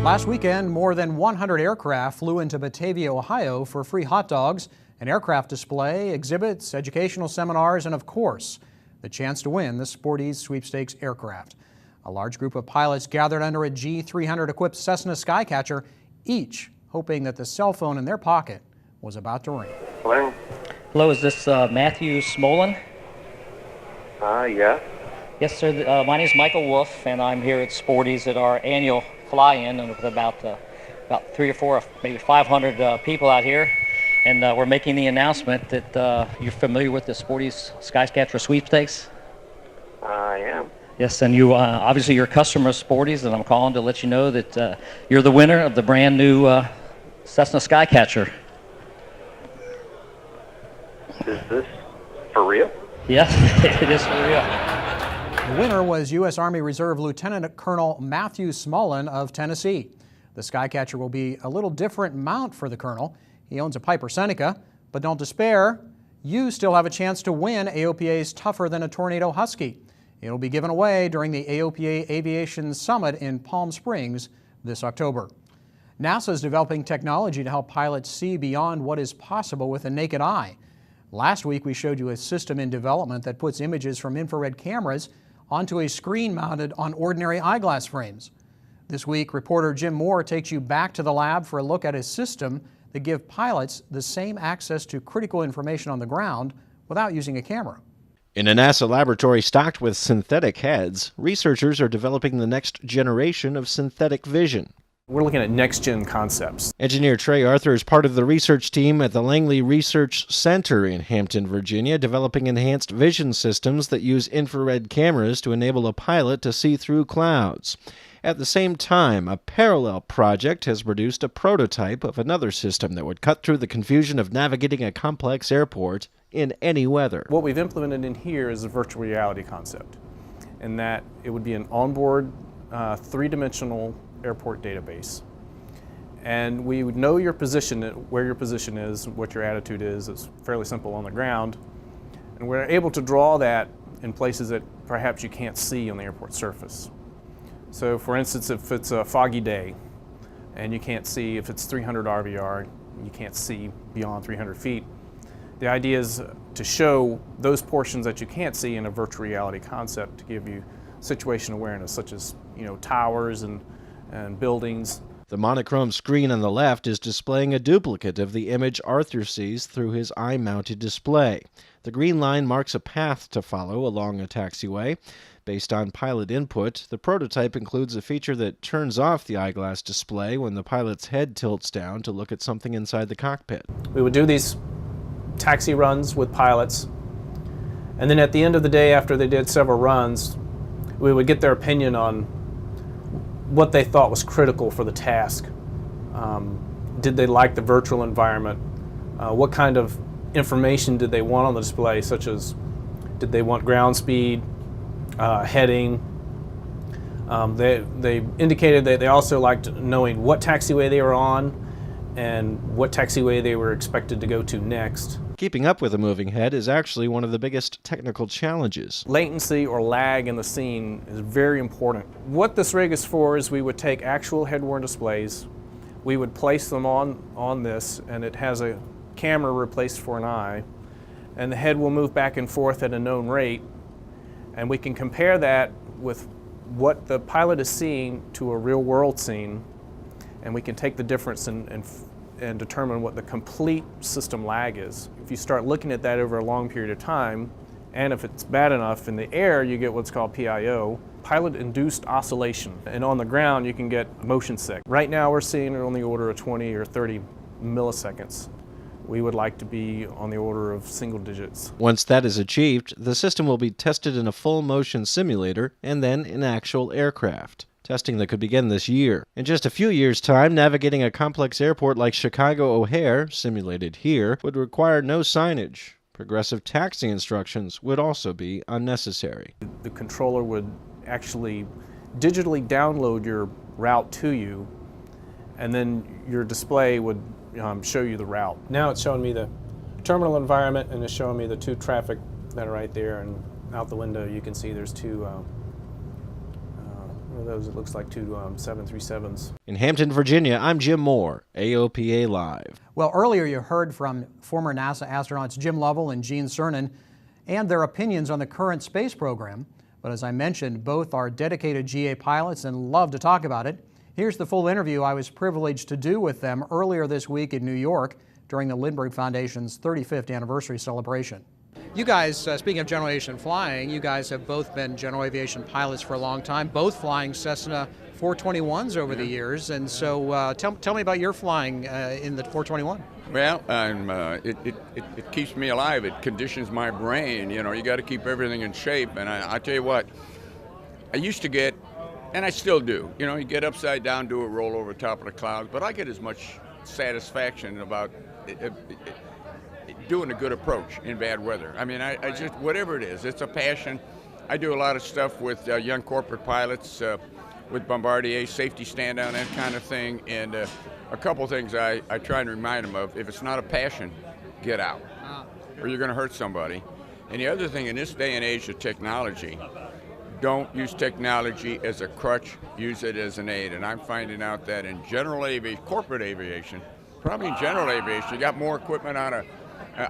Last weekend, more than 100 aircraft flew into Batavia, Ohio for free hot dogs, an aircraft display, exhibits, educational seminars, and of course, the chance to win the Sporties Sweepstakes aircraft. A large group of pilots gathered under a G300 equipped Cessna Skycatcher, each hoping that the cell phone in their pocket was about to ring. Hello? Hello, is this Matthew Smolin? Yeah. Yes, sir. My name is Michael Wolf, and I'm here at Sporties at our annual fly-in, and with about 3 or 4, maybe 500 people out here. And we're making the announcement that you're familiar with the Sporties Skycatcher Sweepstakes? I am. Yes, and you obviously you're a customer of Sporties, and I'm calling to let you know that you're the winner of the brand new Cessna Skycatcher. Is this for real? Yes, it is for real. The winner was U.S. Army Reserve Lieutenant Colonel Matthew Smolin of Tennessee. The Skycatcher will be a little different mount for the colonel. He owns a Piper Seneca, but don't despair. You still have a chance to win AOPA's Tougher Than a Tornado Husky. It'll be given away during the AOPA Aviation Summit in Palm Springs this October. NASA is developing technology to help pilots see beyond what is possible with the naked eye. Last week, we showed you a system in development that puts images from infrared cameras onto a screen mounted on ordinary eyeglass frames. This week, reporter Jim Moore takes you back to the lab for a look at a system that gives pilots the same access to critical information on the ground without using a camera. In a NASA laboratory stocked with synthetic heads, researchers are developing the next generation of synthetic vision. We're looking at next-gen concepts. Engineer Trey Arthur is part of the research team at the Langley Research Center in Hampton, Virginia, developing enhanced vision systems that use infrared cameras to enable a pilot to see through clouds. At the same time, a parallel project has produced a prototype of another system that would cut through the confusion of navigating a complex airport in any weather. What we've implemented in here is a virtual reality concept, in that it would be an onboard three-dimensional airport database. And we would know your position, where your position is, what your attitude is. It's fairly simple on the ground. And we're able to draw that in places that perhaps you can't see on the airport surface. So for instance, if it's a foggy day and you can't see, if it's 300 RVR, you can't see beyond 300 feet. The idea is to show those portions that you can't see in a virtual reality concept to give you situation awareness, such as towers and buildings. The monochrome screen on the left is displaying a duplicate of the image Arthur sees through his eye-mounted display. The green line marks a path to follow along a taxiway. Based on pilot input, the prototype includes a feature that turns off the eyeglass display when the pilot's head tilts down to look at something inside the cockpit. We would do these taxi runs with pilots, and then at the end of the day, after they did several runs, we would get their opinion on what they thought was critical for the task. Did they like the virtual environment? What kind of information did they want on the display, such as did they want ground speed, heading? They indicated that they also liked knowing what taxiway they were on and what taxiway they were expected to go to next. Keeping up with a moving head is actually one of the biggest technical challenges. Latency or lag in the scene is very important. What this rig is for is we would take actual head-worn displays, we would place them on this, and it has a camera replaced for an eye, and the head will move back and forth at a known rate, and we can compare that with what the pilot is seeing to a real-world scene, and we can take the difference and determine what the complete system lag is. If you start looking at that over a long period of time, and if it's bad enough in the air, you get what's called PIO, pilot-induced oscillation. And on the ground, you can get motion sick. Right now, we're seeing it on the order of 20 or 30 milliseconds. We would like to be on the order of single digits. Once that is achieved, the system will be tested in a full-motion simulator and then in actual aircraft. Testing that could begin this year. In just a few years' time, navigating a complex airport like Chicago O'Hare, simulated here, would require no signage. Progressive taxi instructions would also be unnecessary. The controller would actually digitally download your route to you, and then your display would show you the route. Now it's showing me the terminal environment, and it's showing me the two traffic that are right there, and out the window you can see there's two One of those, it looks like two 737s. In Hampton, Virginia, I'm Jim Moore, AOPA Live. Well, earlier you heard from former NASA astronauts Jim Lovell and Gene Cernan and their opinions on the current space program. But as I mentioned, both are dedicated GA pilots and love to talk about it. Here's the full interview I was privileged to do with them earlier this week in New York during the Lindbergh Foundation's 35th anniversary celebration. You guys, speaking of general aviation flying, you guys have both been general aviation pilots for a long time, both flying Cessna 421s over the years. And so tell me about your flying in the 421. Well, it keeps me alive. It conditions my brain. You know, you got to keep everything in shape. And I tell you what, I used to get, and I still do, you know, you get upside down, do a roll over top of the clouds, but I get as much satisfaction about doing a good approach in bad weather. I mean, I just, whatever it is, it's a passion. I do a lot of stuff with young corporate pilots, with Bombardier, safety stand down, that kind of thing. And a couple things I try and remind them of: if it's not a passion, get out, or you're going to hurt somebody. And the other thing, in this day and age of technology, don't use technology as a crutch, use it as an aid. And I'm finding out that in general aviation, corporate aviation, probably in general aviation, you got more equipment on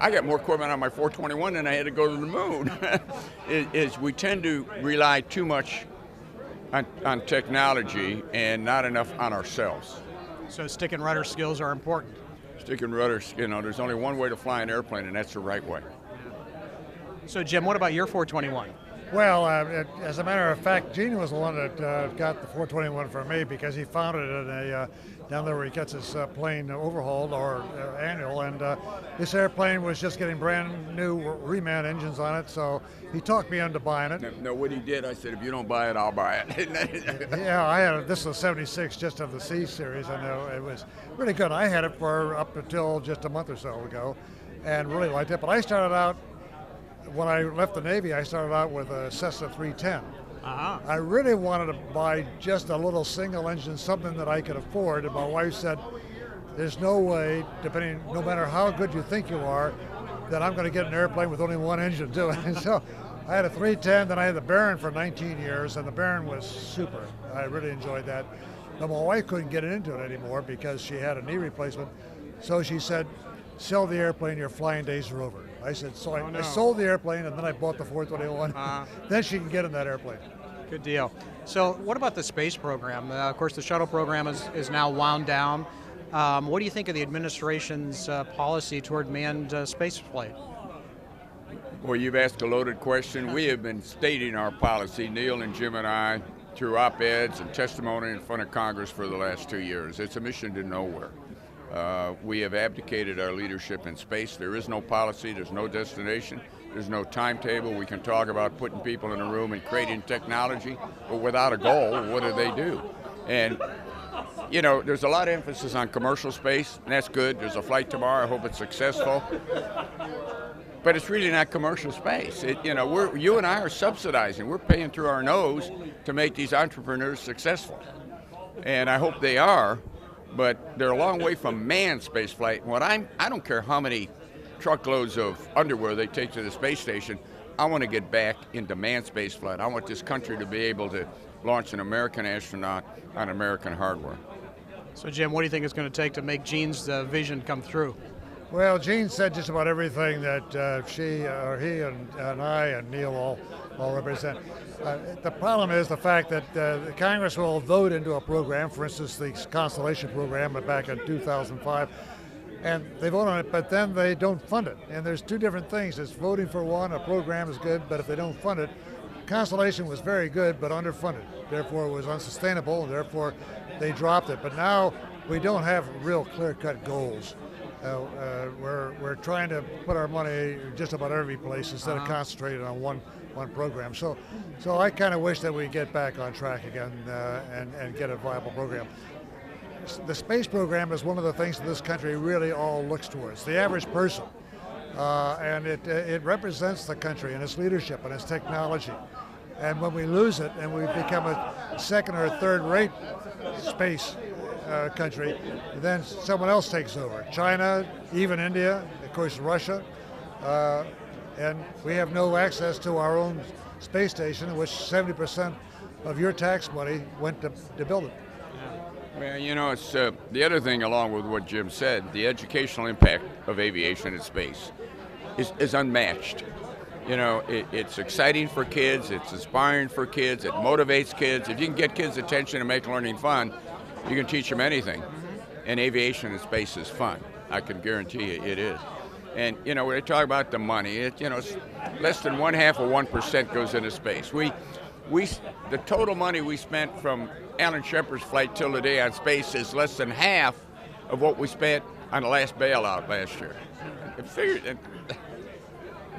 I got more equipment on my 421 than I had to go to the moon. is we tend to rely too much on technology and not enough on ourselves. So stick and rudder skills are important. Stick and rudder, you know, there's only one way to fly an airplane, and that's the right way. So Jim, what about your 421? Well, as a matter of fact, Gene was the one that got the 421 for me, because he found it in a down there where he gets his plane overhauled or annual, and this airplane was just getting brand new reman engines on it, so he talked me into buying it. No, what he did, I said, if you don't buy it, I'll buy it. Yeah, I had this was a 76, just of the C series. I know it was really good. I had it for up until just a month or so ago, and really liked it. But I started out, when I left the Navy, I started out with a Cessna 310. I really wanted to buy just a little single engine, something that I could afford, and my wife said, there's no way, no matter how good you think you are, that I'm going to get an airplane with only one engine to it. And so I had a 310, then I had the Baron for 19 years, and the Baron was super. I really enjoyed that. But my wife couldn't get into it anymore because she had a knee replacement. So she said, sell the airplane, your flying days are over. I said, so I sold the airplane, and then I bought the 421. Then she can get in that airplane. Good deal. So what about the space program? Of course, the shuttle program is now wound down. What do you think of the administration's policy toward manned spaceflight? Well, you've asked a loaded question. We have been stating our policy, Neil and Jim and I, through op-eds and testimony in front of Congress for the last 2 years. It's a mission to nowhere. We have abdicated our leadership in space. There is no policy, there's no destination, there's no timetable. We can talk about putting people in a room and creating technology, but without a goal, what do? And, you know, there's a lot of emphasis on commercial space, and that's good. There's a flight tomorrow, I hope it's successful. But it's really not commercial space. You and I are subsidizing. We're paying through our nose to make these entrepreneurs successful. And I hope they are. But they're a long way from manned space flight. I don't care how many truckloads of underwear they take to the space station. I want to get back into manned space flight. I want this country to be able to launch an American astronaut on American hardware. So Jim, what do you think it's going to take to make Gene's vision come through? Well, Gene said just about everything that she or he and I and Neil all represent. The problem is the fact that the Congress will vote into a program, for instance, the Constellation program back in 2005, and they vote on it, but then they don't fund it. And there's two different things. It's voting for one, a program is good, but if they don't fund it, Constellation was very good, but underfunded. Therefore, it was unsustainable, and therefore they dropped it. But now we don't have real clear-cut goals. We're trying to put our money just about every place instead of concentrating on one program. So I kind of wish that we get back on track again and get a viable program. The space program is one of the things that this country really all looks towards. The average person, and it represents the country and its leadership and its technology. And when we lose it and we become a second or third-rate space country, then someone else takes over. China, even India, of course Russia, and we have no access to our own space station, in which 70% of your tax money went to build it. Well, you know, it's the other thing, along with what Jim said, the educational impact of aviation in space is unmatched. You know, it's exciting for kids, it's inspiring for kids, it motivates kids. If you can get kids' attention and make learning fun, you can teach them anything. And aviation in space is fun. I can guarantee you it is. And, you know, when they talk about the money, it's less than 1/2 of 1% goes into space. The total money we spent from Alan Shepard's flight till today on space is less than half of what we spent on the last bailout last year.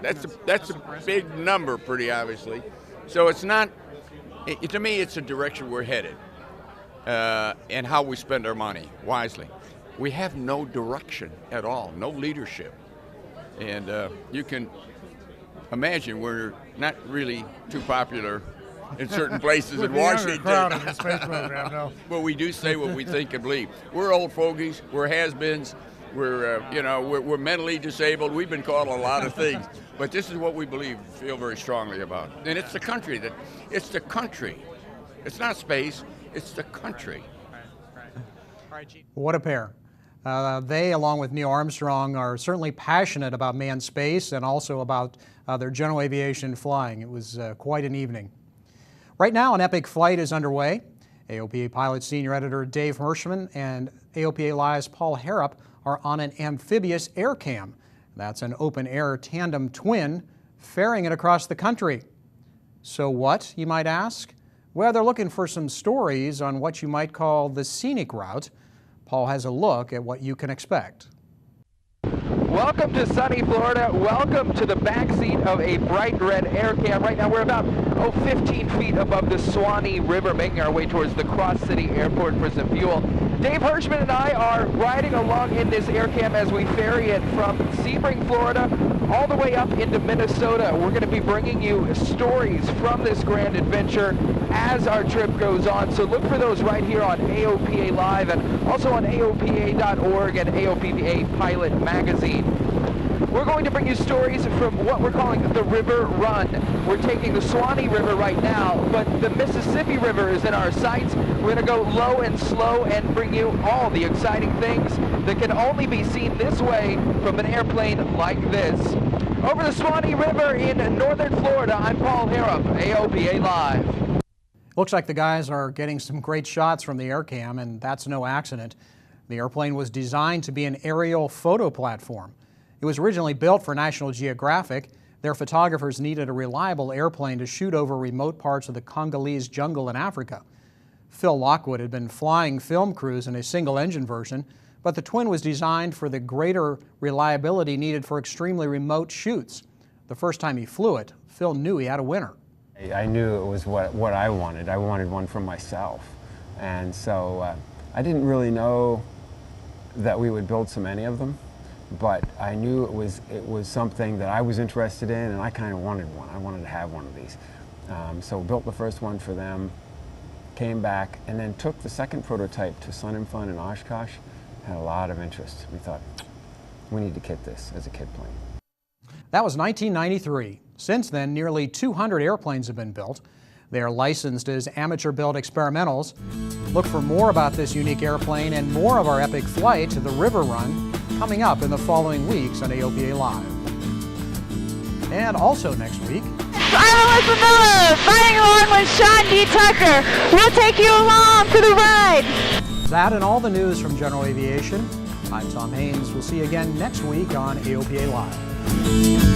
That's a big number, pretty obviously. So it's not, to me, it's a direction we're headed, and how we spend our money wisely. We have no direction at all, no leadership. And you can imagine we're not really too popular in certain places in Washington. Crowd in the space program, no. But we do say what we think and believe. We're old fogies, we're has-beens, we're mentally disabled. We've been called a lot of things, but this is what we feel very strongly about. And it's the country it's the country. It's not space, it's the country. What a pair. They, along with Neil Armstrong, are certainly passionate about manned space and also about their general aviation flying. It was quite an evening. Right now, an epic flight is underway. AOPA Pilot Senior Editor Dave Hirschman and AOPA Live's Paul Harrop are on an amphibious air cam. That's an open-air tandem twin ferrying it across the country. So what, you might ask? Well, they're looking for some stories on what you might call the scenic route. Paul has a look at what you can expect. Welcome to sunny Florida. Welcome to the backseat of a bright red air cam. Right now we're about 15 feet above the Suwannee River, making our way towards the Cross City Airport for some fuel. Dave Hirschman and I are riding along in this air cam as we ferry it from Sebring, Florida, all the way up into Minnesota. We're going to be bringing you stories from this grand adventure as our trip goes on. So look for those right here on AOPA Live and also on AOPA.org and AOPA Pilot Magazine. We're going to bring you stories from what we're calling the River Run. We're taking the Suwannee River right now, but the Mississippi River is in our sights. We're going to go low and slow and bring you all the exciting things that can only be seen this way from an airplane like this. Over the Suwannee River in northern Florida, I'm Paul Harrop, AOPA Live. Looks like the guys are getting some great shots from the air cam, and that's no accident. The airplane was designed to be an aerial photo platform. It was originally built for National Geographic. Their photographers needed a reliable airplane to shoot over remote parts of the Congolese jungle in Africa. Phil Lockwood had been flying film crews in a single-engine version, but the twin was designed for the greater reliability needed for extremely remote shoots. The first time he flew it, Phil knew he had a winner. I knew it was what I wanted. I wanted one for myself. And so I didn't really know that we would build so many of them, but I knew it was something that I was interested in, and I kind of wanted one. I wanted to have one of these. So built the first one for them, came back, and then took the second prototype to Sun 'n Fun in Oshkosh. Had a lot of interest. We thought, we need to kit this as a kit plane. That was 1993. Since then, nearly 200 airplanes have been built. They are licensed as amateur-built experimentals. Look for more about this unique airplane and more of our epic flight to the River Run coming up in the following weeks on AOPA Live. And also next week, I'm Melissa Miller, riding along with Sean D. Tucker. We'll take you along for the ride. that and all the news from General Aviation. I'm Tom Haynes. We'll see you again next week on AOPA Live.